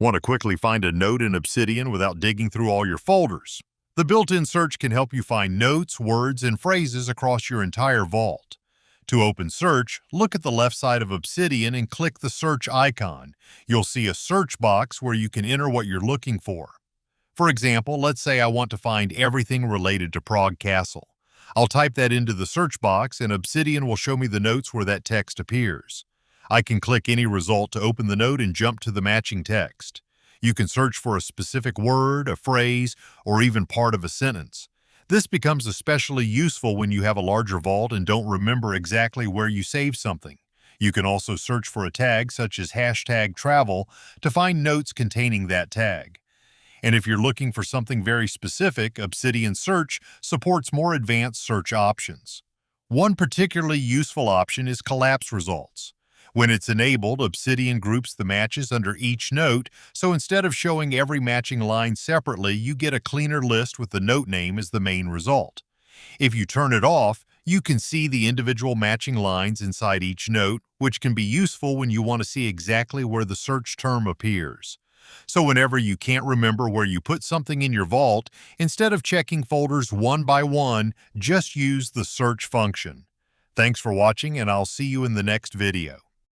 Want to quickly find a note in Obsidian without digging through all your folders? The built-in search can help you find notes, words, and phrases across your entire vault. To open search, look at the left side of Obsidian and click the search icon. You'll see a search box where you can enter what you're looking for. For example, let's say I want to find everything related to Prague Castle. I'll type that into the search box and Obsidian will show me the notes where that text appears. I can click any result to open the note and jump to the matching text. You can search for a specific word, a phrase, or even part of a sentence. This becomes especially useful when you have a larger vault and don't remember exactly where you saved something. You can also search for a tag such as #travel to find notes containing that tag. And if you're looking for something very specific, Obsidian Search supports more advanced search options. One particularly useful option is collapse results. When it's enabled, Obsidian groups the matches under each note, so instead of showing every matching line separately, you get a cleaner list with the note name as the main result. If you turn it off, you can see the individual matching lines inside each note, which can be useful when you want to see exactly where the search term appears. So whenever you can't remember where you put something in your vault, instead of checking folders one by one, just use the search function. Thanks for watching, and I'll see you in the next video.